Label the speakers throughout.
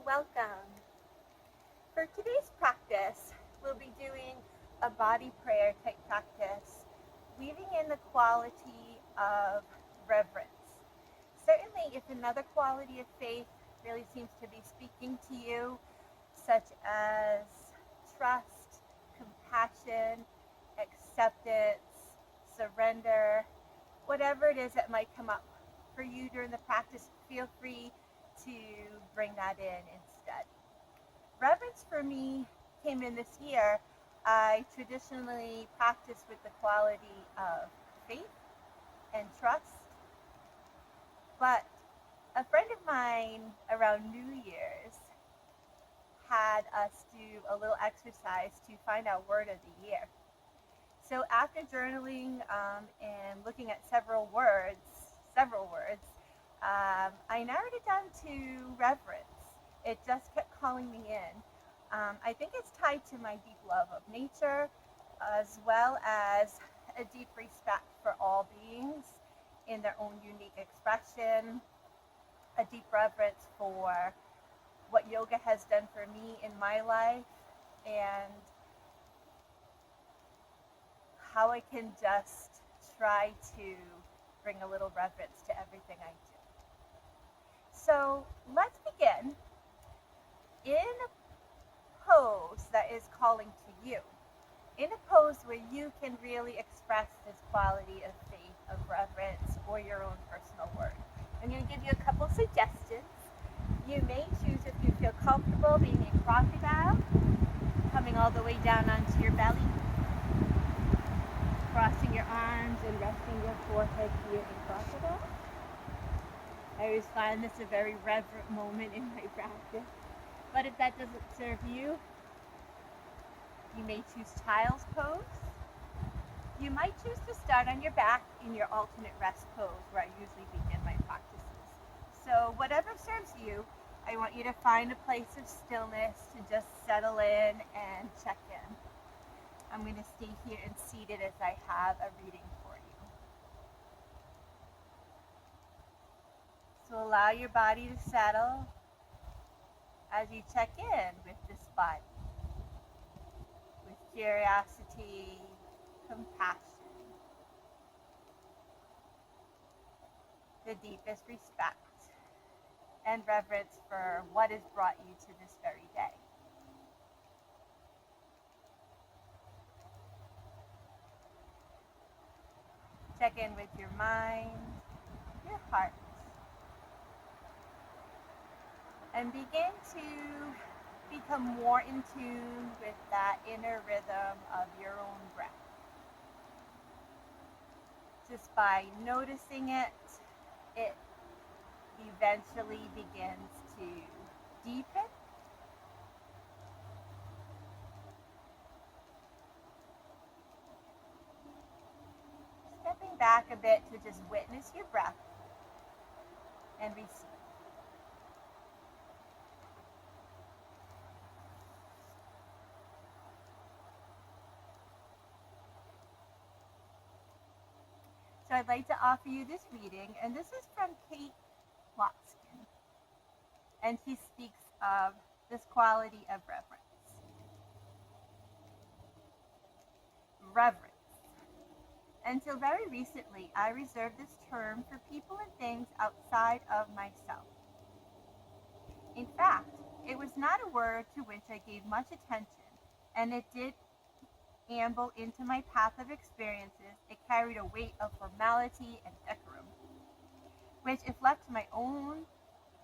Speaker 1: welcome. For today's practice, we'll be doing a body prayer type practice, weaving in the quality of reverence. Certainly, if another quality of faith really seems to be speaking to you, such as trust, compassion, acceptance, surrender, whatever it is that might come up for you during the practice, feel free to bring that in instead. Reverence for me came in this year. I traditionally practice with the quality of faith and trust, but a friend of mine around New Year's had us do a little exercise to find our word of the year. So after journaling and looking at several words, I narrowed it down to reverence. It just kept calling me in. I think it's tied to my deep love of nature, as well as a deep respect for all beings in their own unique expression, a deep reverence for what yoga has done for me in my life, and how I can just try to bring a little reverence to everything I do. So let's begin in a pose that is calling to you, in a pose where you can really express this quality of faith, of reverence, or your own personal word. I'm going to give you a couple suggestions. You may choose, if you feel comfortable, being in crocodile, coming all the way down onto your belly, crossing your arms and resting your forehead here in crocodile. I always find this a very reverent moment in my practice. But if that doesn't serve you, you may choose child's pose. You might choose to start on your back in your alternate rest pose, where I usually begin my practices. So whatever serves you, I want you to find a place of stillness to just settle in and check in. I'm going to stay here and seated as I have a reading for you. So allow your body to settle as you check in with this body, with curiosity, compassion, the deepest respect, and reverence for what has brought you to this very day. Check in with your mind, your heart, and begin to become more in tune with that inner rhythm of your own breath. Just by noticing it, it eventually begins to deepen. Stepping back a bit to just witness your breath and receive. So I'd like to offer you this reading, and this is from Kate Watskin, and she speaks of this quality of reverence. Reverence. Until very recently, I reserved this term for people and things outside of myself. In fact, it was not a word to which I gave much attention, and it did amble into my path of experiences. It carried a weight of formality and decorum, which, if left to my own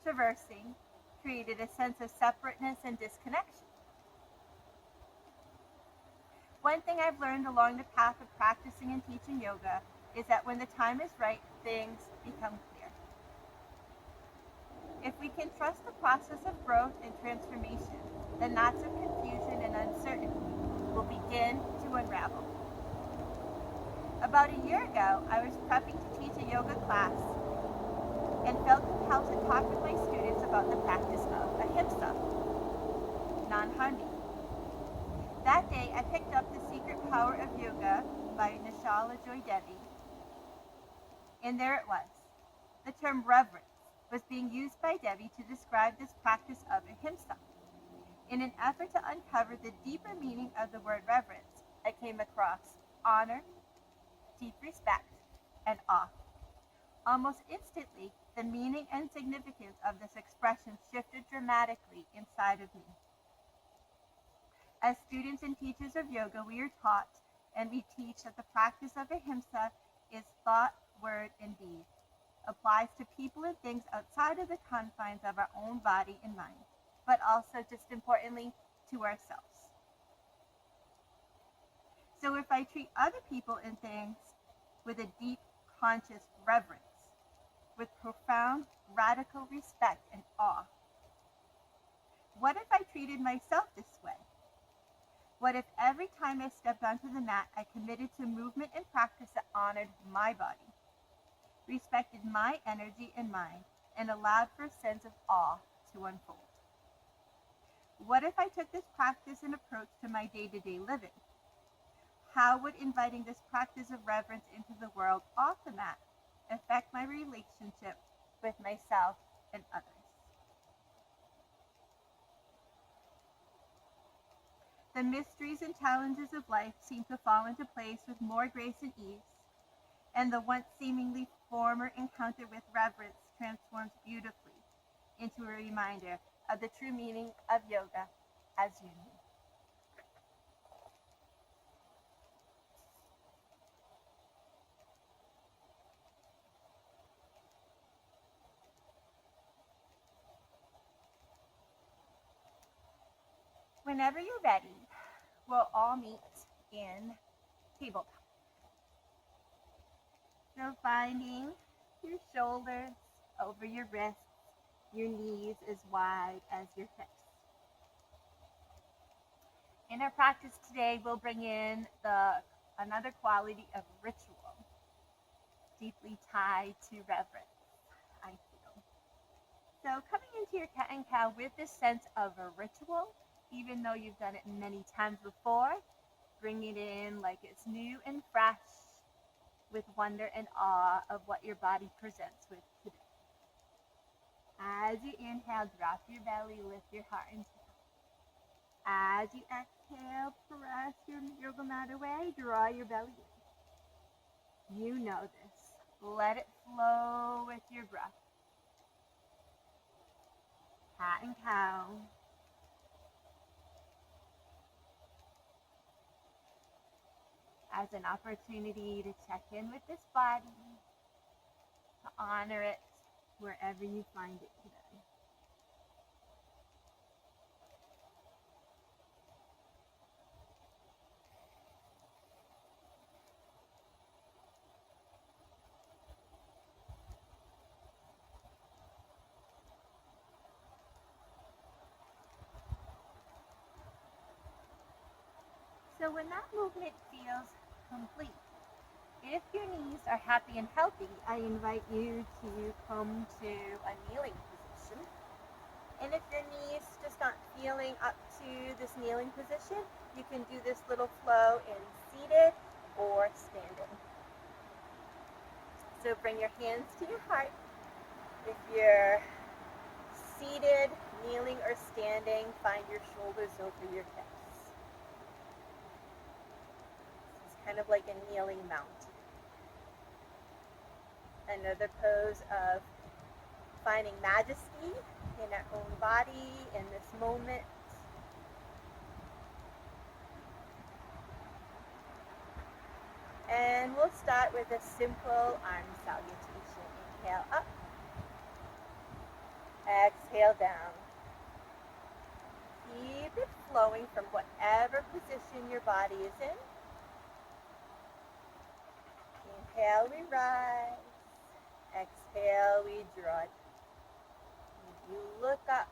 Speaker 1: traversing, created a sense of separateness and disconnection. One thing I've learned along the path of practicing and teaching yoga is that when the time is right, things become clear. If we can trust the process of growth and transformation, the knots of confusion and uncertainty will begin to unravel. About a year ago, I was prepping to teach a yoga class and felt compelled to talk with my students about the practice of ahimsa, non-harming. That day, I picked up The Secret Power of Yoga by Nishala Joy Devi, and there it was, the term reverence, was being used by Debbie to describe this practice of ahimsa. In an effort to uncover the deeper meaning of the word reverence, I came across honor, deep respect, and awe. Almost instantly, the meaning and significance of this expression shifted dramatically inside of me. As students and teachers of yoga, we are taught and we teach that the practice of ahimsa is thought, word, and deed, applies to people and things outside of the confines of our own body and mind, but also, just importantly, to ourselves. So if I treat other people and things with a deep, conscious reverence, with profound, radical respect and awe, what if I treated myself this way? What if every time I stepped onto the mat, I committed to movement and practice that honored my body, respected my energy and mind, and allowed for a sense of awe to unfold? What if I took this practice and approach to my day-to-day living? How would inviting this practice of reverence into the world off the mat affect my relationship with myself and others? The mysteries and challenges of life seem to fall into place with more grace and ease, and the once seemingly former encounter with reverence transforms beautifully into a reminder of the true meaning of yoga as union. Whenever you're ready, we'll all meet in tabletop. So finding your shoulders over your wrists, your knees as wide as your hips. In our practice today, we'll bring in another quality of ritual, deeply tied to reverence, I feel. So coming into your cat and cow with this sense of a ritual, even though you've done it many times before, bring it in like it's new and fresh, with wonder and awe of what your body presents with today. As you inhale, drop your belly, lift your heart and tail. As you exhale, press your yoga mat away, draw your belly in. You know this. Let it flow with your breath. Cat and cow. As an opportunity to check in with this body, to honor it wherever you find it today. So when that movement feels complete, if your knees are happy and healthy, I invite you to come to a kneeling position. And if your knees just aren't feeling up to this kneeling position, you can do this little flow in seated or standing. So bring your hands to your heart. If you're seated, kneeling, or standing, find your shoulders over your hips. It's kind of like a kneeling mountain. Another pose of finding majesty in our own body in this moment. And we'll start with a simple arm salutation. Inhale up. Exhale down. Keep it flowing from whatever position your body is in. Inhale, we rise. Exhale, we draw it. You look up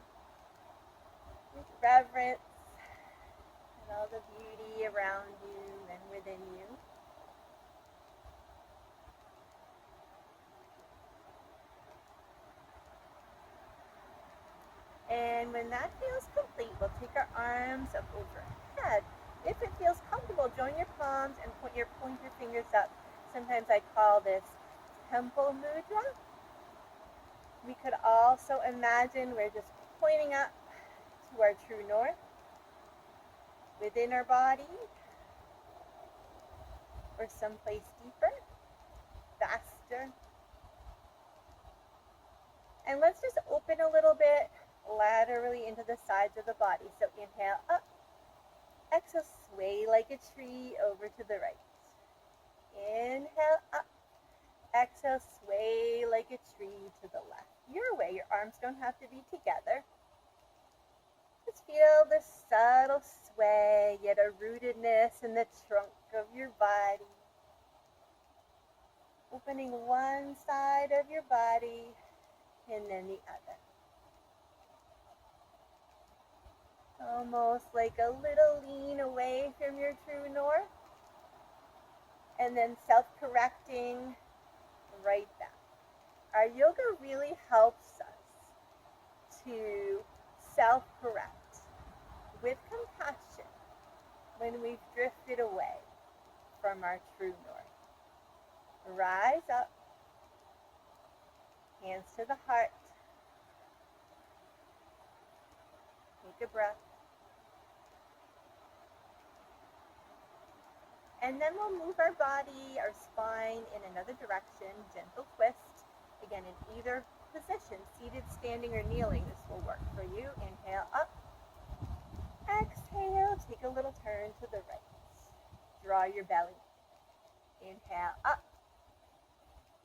Speaker 1: with reverence at all the beauty around you and within you. And when that feels complete, we'll take our arms up overhead. If it feels comfortable, join your palms and point your pointer fingers up. Sometimes I call this temple mudra. We could also imagine we're just pointing up to our true north within our body or someplace deeper, faster. And let's just open a little bit laterally into the sides of the body. So inhale up, exhale, sway like a tree over to the right. Inhale up, exhale, sway like a tree to the left. Your way, your arms don't have to be together. Just feel the subtle sway, yet a rootedness in the trunk of your body. Opening one side of your body and then the other. Almost like a little lean away from your true north. And then self-correcting right back. Our yoga really helps us to self-correct with compassion when we've drifted away from our true north. Rise up, hands to the heart. Take a breath. And then we'll move our body, our spine in another direction, gentle twist. Again, in either position, seated, standing, or kneeling, this will work for you. Inhale up. Exhale, take a little turn to the right. Draw your belly. Inhale up.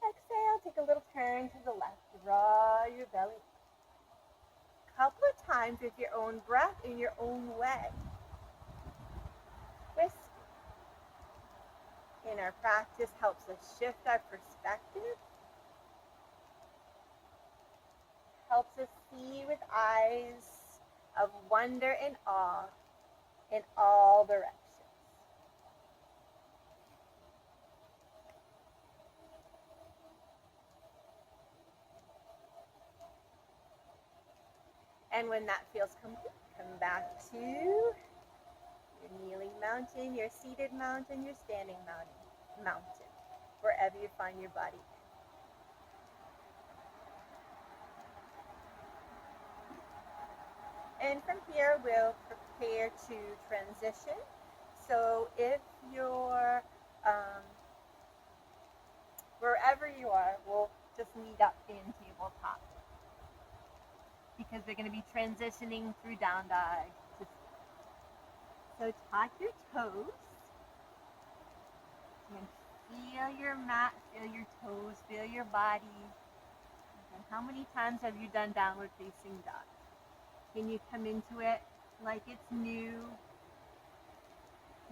Speaker 1: Exhale, take a little turn to the left. Draw your belly. Couple of times with your own breath in your own way. Twist. In our practice helps us shift our perspective. Helps us see with eyes of wonder and awe in all directions. And when that feels complete, come back to your kneeling mountain, your seated mountain, your standing mountain, wherever you find your body. And from here, we'll prepare to transition. So if you're, wherever you are, we'll just meet up in tabletop. Because we're going to be transitioning through down dog. So tuck your toes. And feel your mat, feel your toes, feel your body. And how many times have you done downward facing dog? Can you come into it like it's new?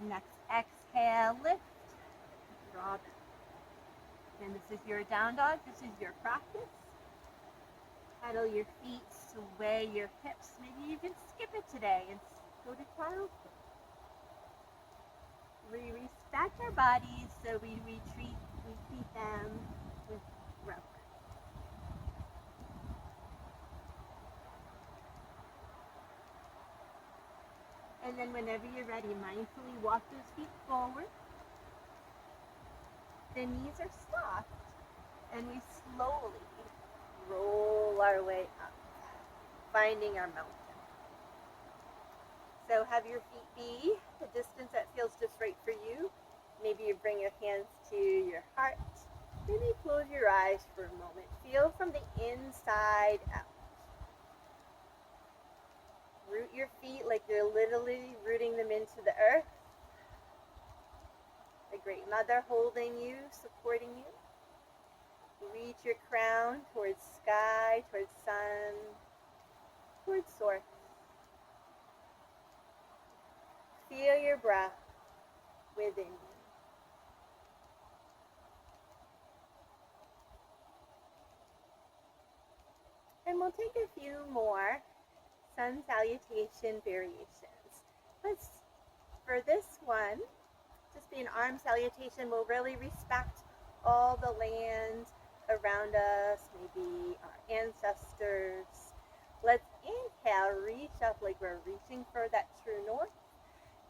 Speaker 1: Next exhale, lift, drop. And this is your down dog, this is your practice. Pedal your feet, sway your hips. Maybe you can skip it today and go to child's pose. We respect our bodies, so we treat them with reverence. And then whenever you're ready, mindfully walk those feet forward. The knees are soft, and we slowly roll our way up, finding our mountain. So have your feet be the distance that feels just right for you. Maybe you bring your hands to your heart. Maybe close your eyes for a moment. Feel from the inside out. Root your feet like you're literally rooting them into the earth. The Great Mother holding you, supporting you. Reach your crown towards sky, towards sun, towards source. Feel your breath within you. And we'll take a few more sun salutation variations. For this one, just be an arm salutation. We'll really respect all the land around us, maybe our ancestors. Let's inhale, reach up like we're reaching for that true north.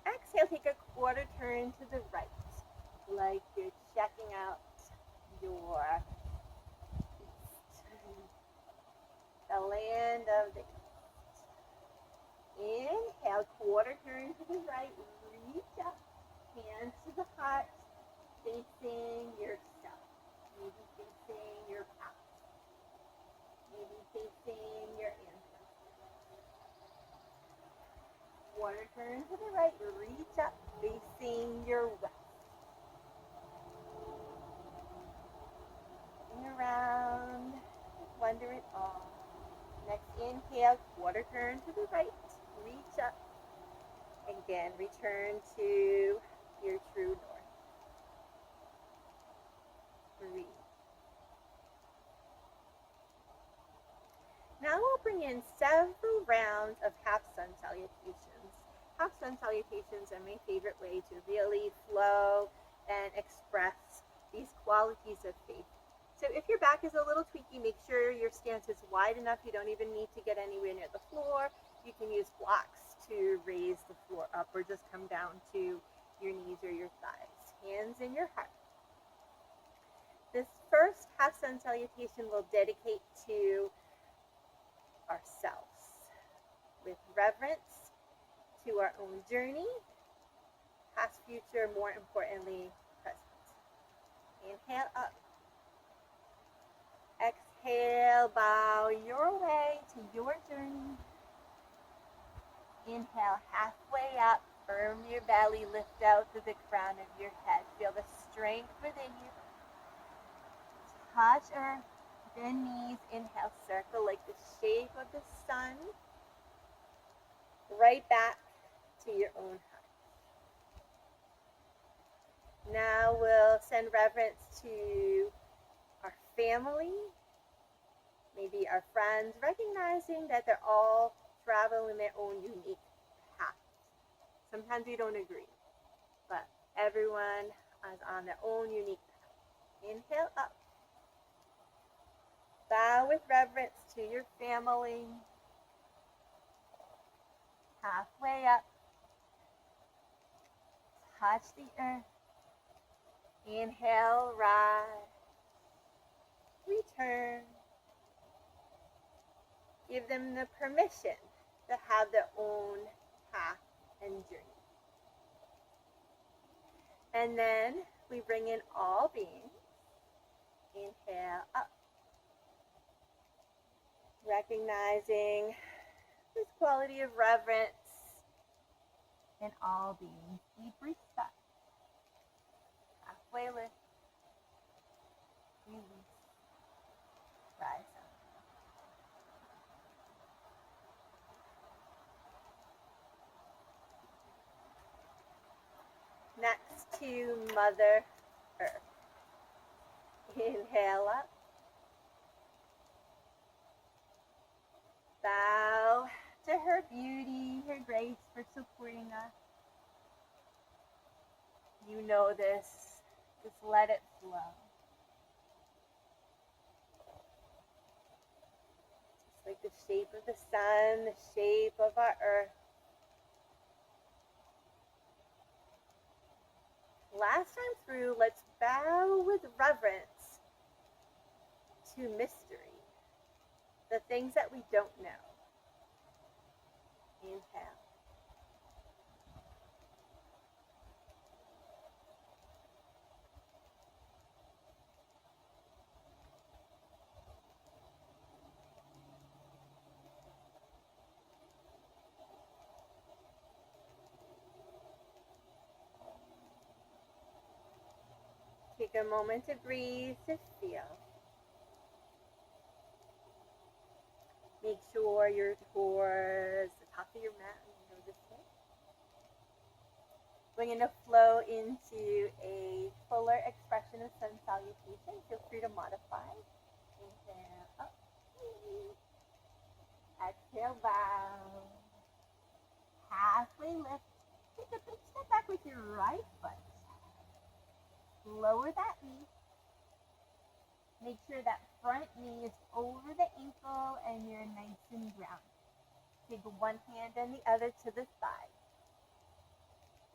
Speaker 1: Exhale, take a quarter turn to the right, like you're checking out your east. land of the east. Inhale, quarter turn to the right, reach up, hands to the heart, facing yourself, maybe facing your past, maybe facing your ancestors. Quarter turn to the right, reach up, facing your west. Looking around, wonder it all. Next inhale, quarter turn to the right, reach up. Again, return to your true north. Breathe. Now we'll bring in several rounds of half sun salutations. Half sun salutations are my favorite way to really flow and express these qualities of faith. So if your back is a little tweaky, make sure your stance is wide enough. You don't even need to get anywhere near the floor. You can use blocks to raise the floor up or just come down to your knees or your thighs. Hands in your heart. This first half sun salutation we'll dedicate to ourselves with reverence to our own journey, past, future, more importantly, present. Inhale up. Exhale, bow your way to your journey. Inhale, halfway up, firm your belly, lift out to the crown of your head. Feel the strength within you. Touch earth, bend knees, inhale, circle like the shape of the sun. Right back to your own heart. Now we'll send reverence to our family, maybe our friends, recognizing that they're all traveling their own unique paths. Sometimes we don't agree, but everyone is on their own unique path. Inhale up. Bow with reverence to your family. Halfway up. Touch the earth. Inhale, rise. Return. Give them the permission to have their own path and journey. And then we bring in all beings. Inhale up. Recognizing this quality of reverence in all beings. Deep respect. Halfway lift. Release. Rise up. Next to Mother Earth. Inhale up. Bow to her beauty, her grace for supporting us. You know this. Just let it flow. Just like the shape of the sun, the shape of our earth. Last time through, let's bow with reverence to mystery. The things that we don't know. Inhale. Take a moment to breathe, to feel. Make sure you're towards the top of your mat and you go this way. We're going to flow into a fuller expression of sun salutation. Feel free to modify. Inhale up. Exhale, bow. Halfway lift. Take a big step back with your right foot. Lower that knee. Make sure that front knee is over the ankle and you're nice and grounded. Take one hand and the other to the side.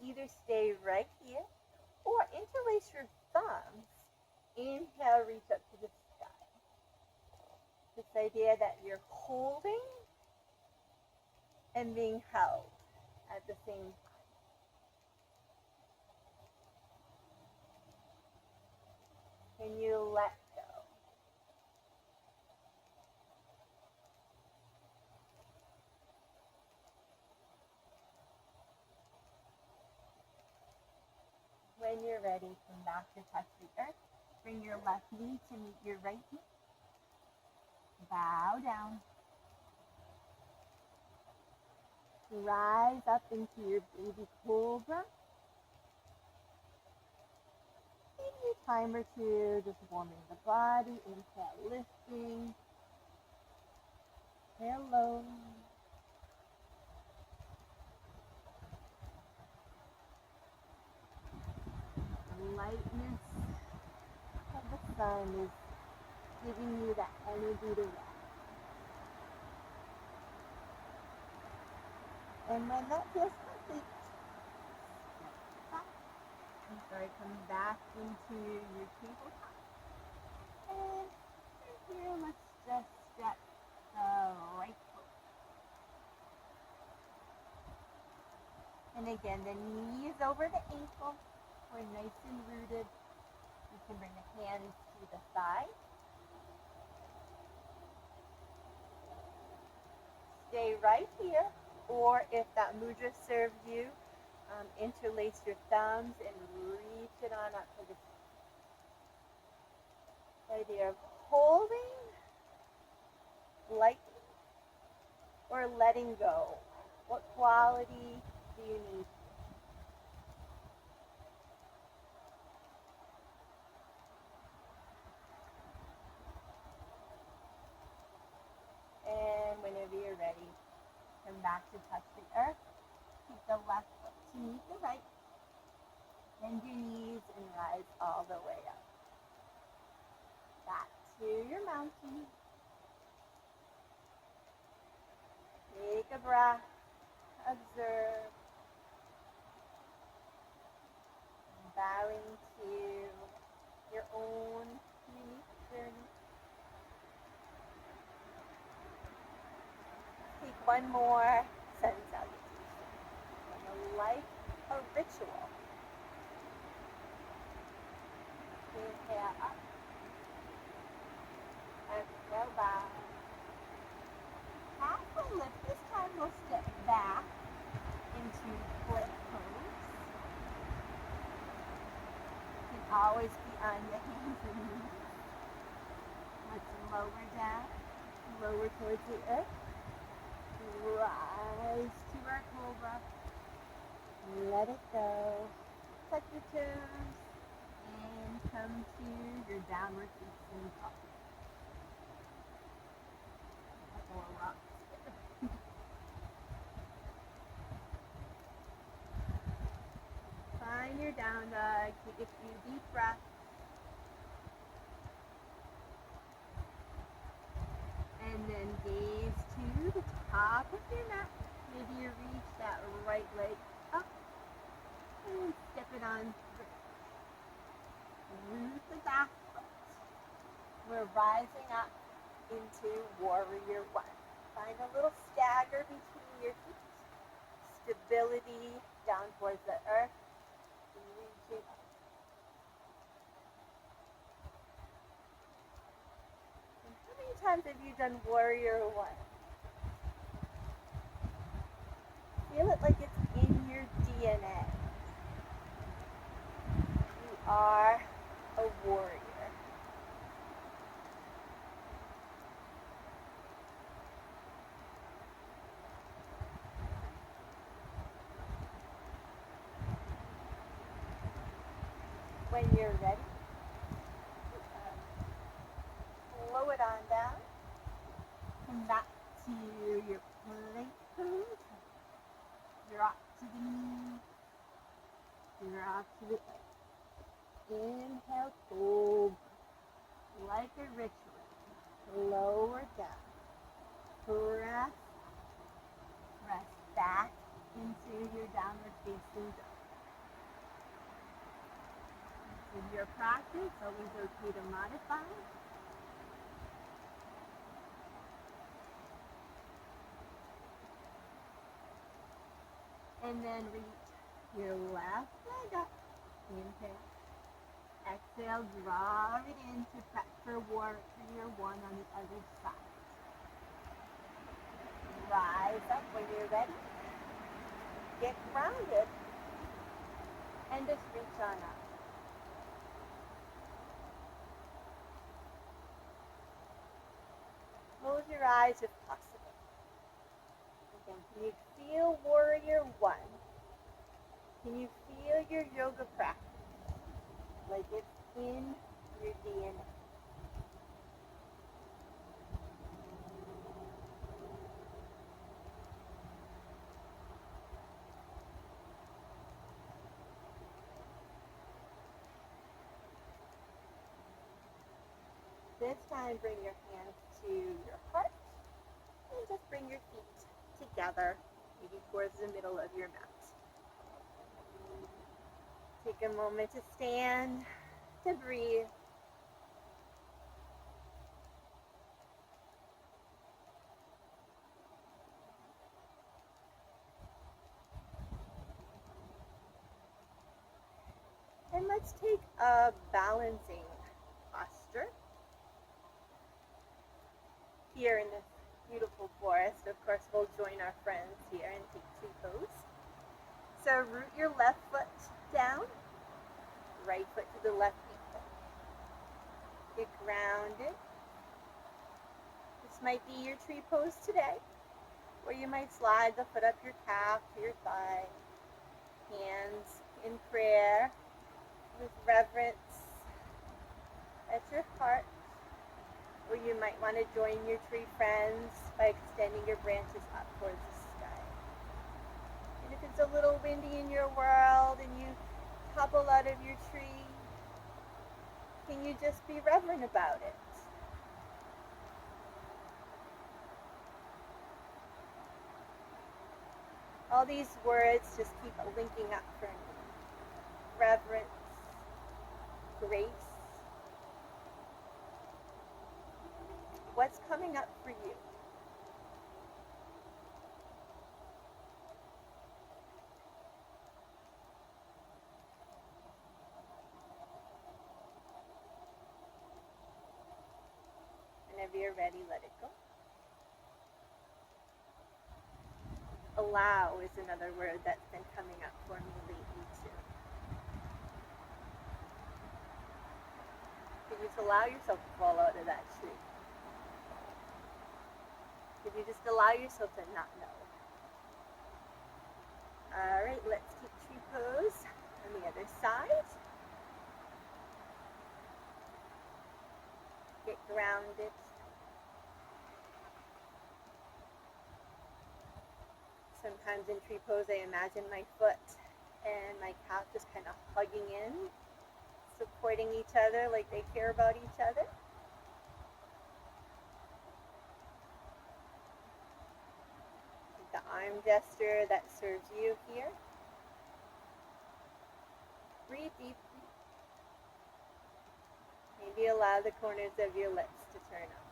Speaker 1: Either stay right here or interlace your thumbs. Inhale, reach up to the sky. Just idea that you're holding and being held at the same time. Can you let go? When you're ready, come back to touch the earth. Bring your left knee to meet your right knee. Bow down. Rise up into your baby cobra. Maybe a time or two, just warming the body. Inhale, lifting. Hello. The lightness of the sun is giving you that energy to rest. And when that feels complete, come back into your tabletop. And here, let's just stretch the right foot. And again, the knee is over the ankle. We're nice and rooted. You can bring the hands to the side. Stay right here, or if that mudra serves you, interlace your thumbs and reach it on up to the idea of holding, lightning, or letting go. What quality do you need? And whenever you're ready, come back to touch the earth. Keep the left foot to meet the right. Bend your knees and rise all the way up. Back to your mountain. Take a breath. Observe. Bowing to your own unique journey. Take one more sun salutation. And a life, a ritual. Inhale up. Exhale bow. Half a lift. This time we'll step back into plank pose. You can always be on your hands and knees. Let's lower down. Lower towards the earth. Rise to our cobra. Let it go. Touch your toes. And come to your downward facing dog. A couple of rocks here. Find your down dog. Take a few deep breaths. And then gaze to the top of your mat. Maybe you reach that right leg up and step it on through. Root the back foot. We're rising up into warrior one. Find a little stagger between your feet. Stability down towards the earth. Reaching up. And how many times have you done warrior one? Feel it like it's in your DNA. You are a warrior. When you're ready, slow it on down. Come back to your plank pose. Drop to the knees. Drop to the earth. Inhale, cobra. Like a ritual. Lower down. Press. Press back into your downward facing dog. In your practice, always okay to modify. And then reach your left leg up. Inhale. Exhale, draw it in to prep for warrior one on the other side. Rise up when you're ready. Get grounded. And just reach on up. Close your eyes if possible. Again, can you feel warrior one? Can you feel your yoga practice like it's in your DNA? This time, bring your hands to your heart and just bring your feet together, maybe towards the middle of your mat. Take a moment to stand, to breathe. And let's take a balancing posture. Here in this beautiful forest, of course, we'll join our friends here and take tree pose. So root your left foot down, right foot to the left ankle. Get grounded. This might be your tree pose today, or you might slide the foot up your calf to your thigh. Hands in prayer with reverence at your heart. Or you might want to join your tree friends by extending your branches up towards the sky. And if it's a little windy in your world and you topple out of your tree, can you just be reverent about it? All these words just keep linking up for me. Reverence, grace. What's coming up for you? Whenever you're ready, let it go. Allow is another word that's been coming up for me lately too. Can you just allow yourself to fall out of that tree? Can you just allow yourself to not know? All right, let's keep tree pose on the other side. Get grounded. Sometimes in tree pose, I imagine my foot and my calf just kind of hugging in, supporting each other like they care about each other. The arm gesture that serves you here. Breathe deeply. Maybe allow the corners of your lips to turn up.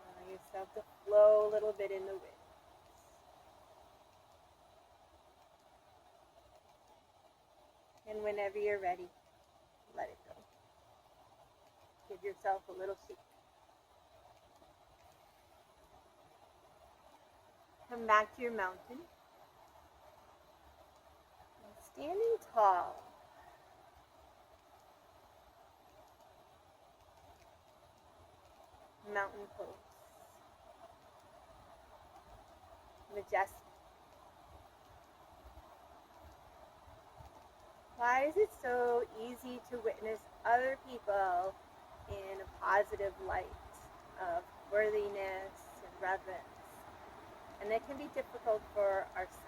Speaker 1: Allow yourself to flow a little bit in the wind. And whenever you're ready, let it go. Give yourself a little shake. Come back to your mountain. And standing tall. Mountain pose. Majestic. Why is it so easy to witness other people in a positive light of worthiness and reverence? And it can be difficult for ourselves.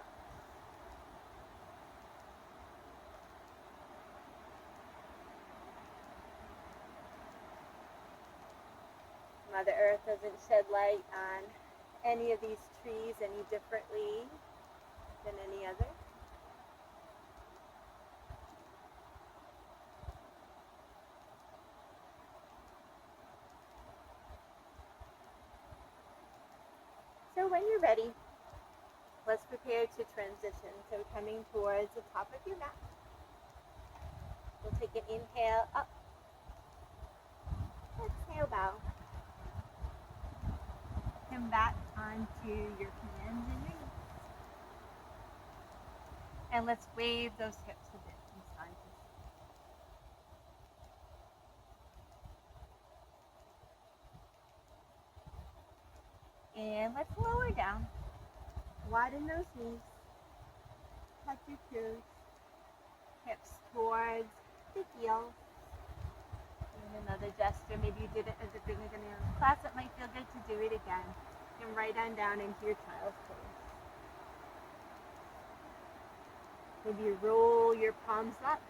Speaker 1: Mother Earth doesn't shed light on any of these trees any differently than any other. So when you're ready, let's prepare to transition. So coming towards the top of your mat, we'll take an inhale up, exhale bow. Come back onto your hands and your knees. And let's wave those hips a bit from side to side. And let's lower down. Widen those knees. Touch your toes. Hips towards the heels. And another gesture. Maybe you did it as a beginner class. It might feel good to do it again. And right on down into your child's pose. Maybe you roll your palms up.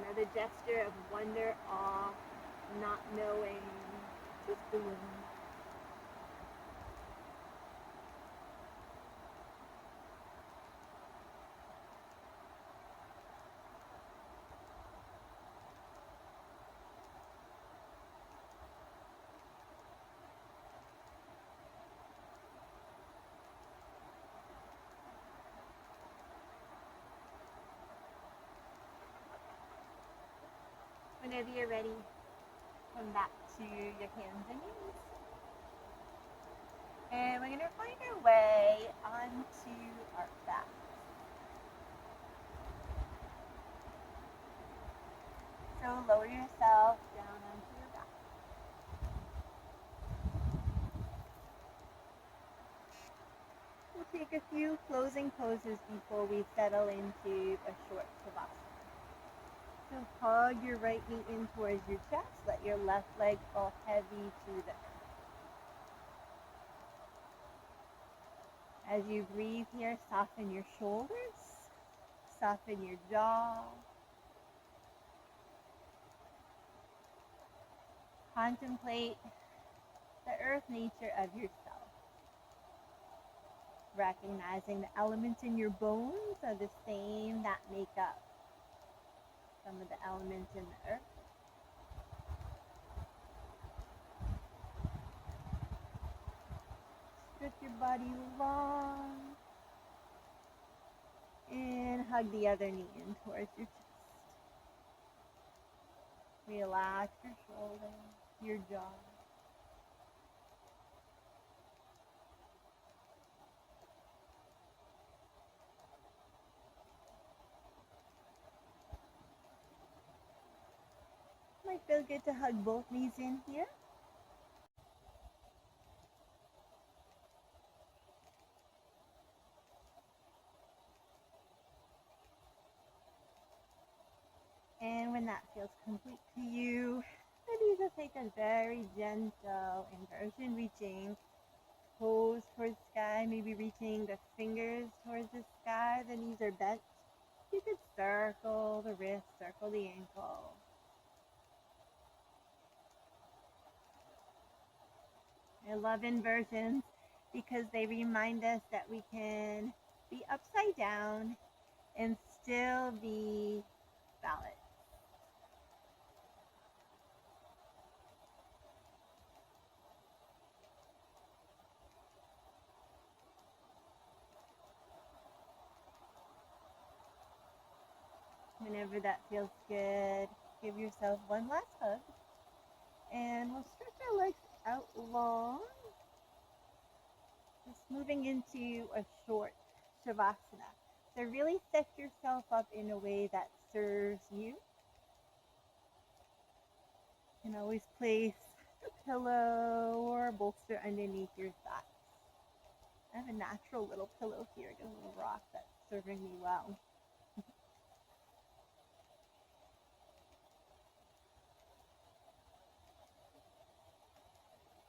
Speaker 1: Another gesture of wonder, awe, not knowing, just doing. Whenever you're ready, come back to your hands and knees. And we're going to find our way onto our back. So lower yourself down onto your back. We'll take a few closing poses before we settle into a short shavasana. So hug your right knee in towards your chest. Let your left leg fall heavy to the earth. As you breathe here, soften your shoulders, soften your jaw. Contemplate the earth nature of yourself. Recognizing the elements in your bones are the same that make up some of the elements in the earth. Stretch your body long and hug the other knee in towards your chest. Relax your shoulders, your jaw. Might feel good to hug both knees in here. And when that feels complete to you, maybe just take a very gentle inversion, reaching toes towards the sky, maybe reaching the fingers towards the sky. The knees are bent. You could circle the wrist, circle the ankle. I love inversions because they remind us that we can be upside down and still be balanced. Whenever that feels good, give yourself one last hug. And we'll stretch our legs out long. Just moving into a short shavasana. So really set yourself up in a way that serves you. You can always place a pillow or a bolster underneath your thighs. I have a natural little pillow here, a little rock that's serving me well.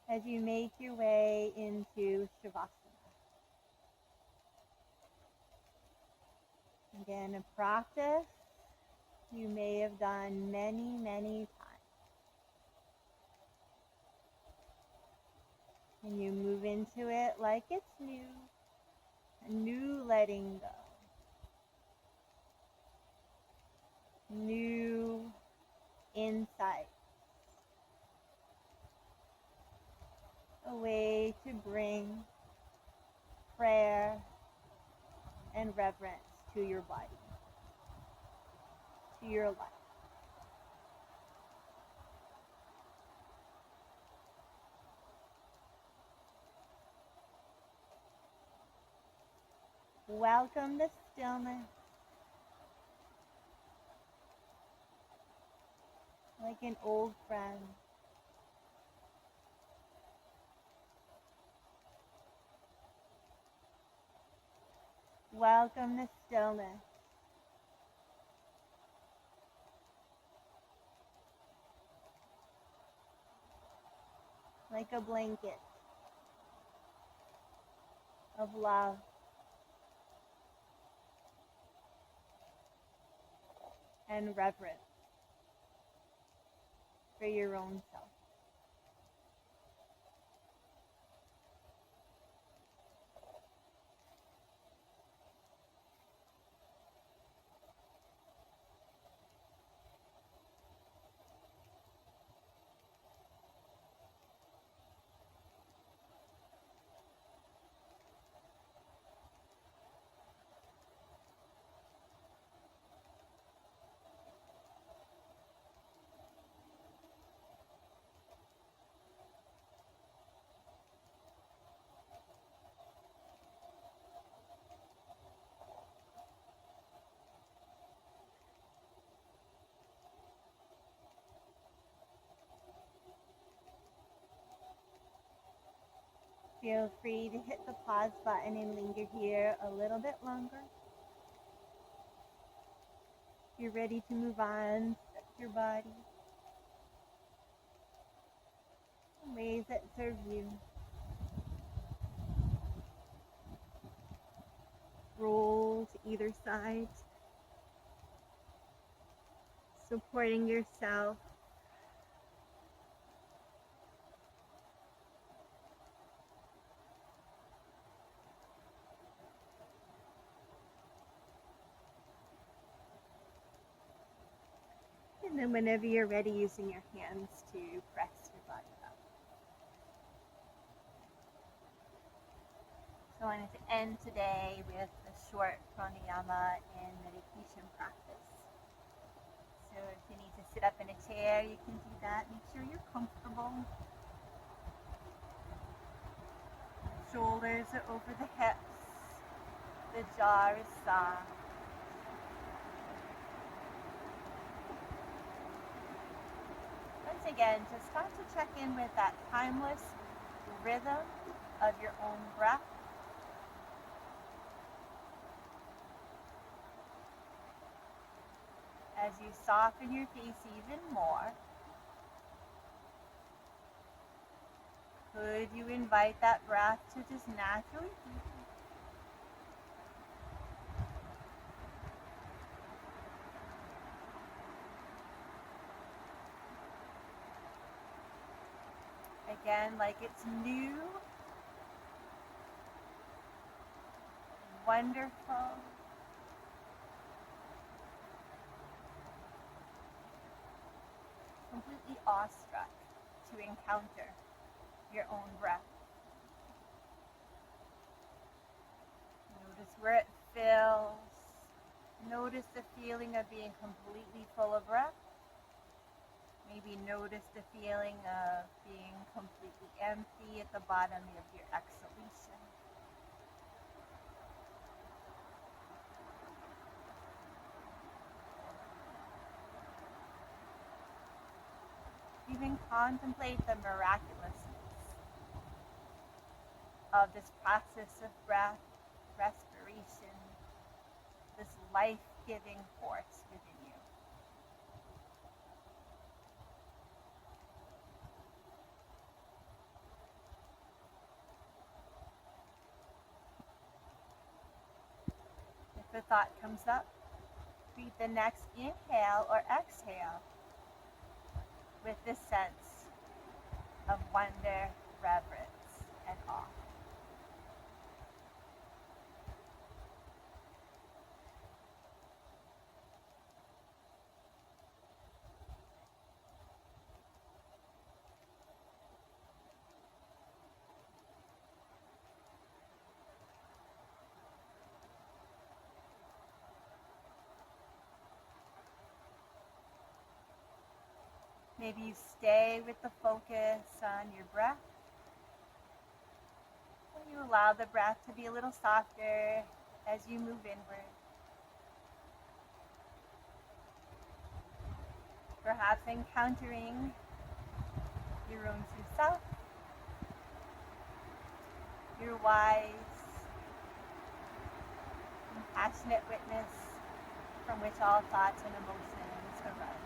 Speaker 1: As you make your way into shavasana. Again, a practice you may have done many, many times. And you move into it like it's new, a new letting go, new insight, a way to bring prayer and reverence to your body, to your life. Welcome the stillness, like an old friend. Welcome the stillness, like a blanket of love and reverence for your own self. Feel free to hit the pause button and linger here a little bit longer. If you're ready to move on, stretch your body in ways that serve you. Roll to either side, supporting yourself. And then whenever you're ready, using your hands to press your body up. So I wanted to end today with a short pranayama and meditation practice. So if you need to sit up in a chair, you can do that. Make sure you're comfortable. Shoulders are over the hips. The jaw is soft. Once again, just start to check in with that timeless rhythm of your own breath. As you soften your face even more, could you invite that breath to just naturally deepen? Again, like it's new, wonderful, completely awestruck to encounter your own breath. Notice where it fills. Notice the feeling of being completely full of breath. Maybe notice the feeling of being completely empty at the bottom of your exhalation. Even contemplate the miraculousness of this process of breath, respiration, this life-giving force within you. If a thought comes up, treat the next inhale or exhale with this sense of wonder, reverence, and awe. Maybe you stay with the focus on your breath. And you allow the breath to be a little softer as you move inward. Perhaps encountering your own true self, your wise, compassionate witness from which all thoughts and emotions arise.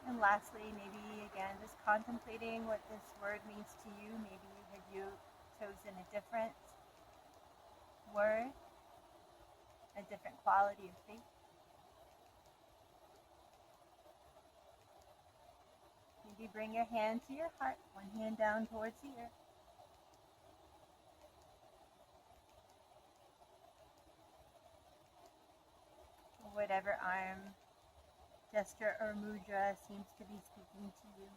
Speaker 1: And lastly, maybe again, just contemplating what this word means to you. Maybe have you chosen a different word, a different quality of faith? Maybe bring your hand to your heart, one hand down towards the earth. Whatever arm, gesture, or mudra seems to be speaking to you.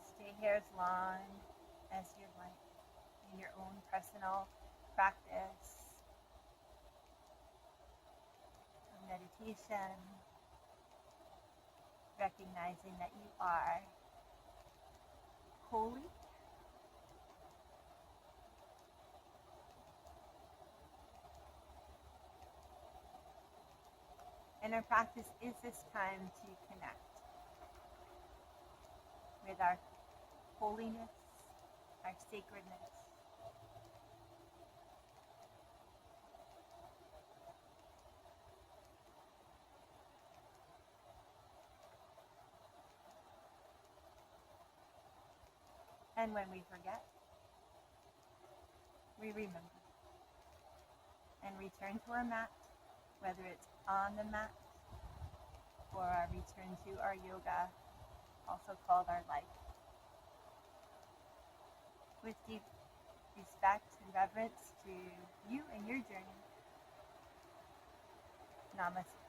Speaker 1: Stay here as long as you like in your own personal practice of meditation, recognizing that you are holy, and our practice is this time to connect with our holiness, our sacredness. And when we forget, we remember and return to our mat, whether it's on the mat or our return to our yoga, also called our life. With deep respect and reverence to you and your journey. Namaste.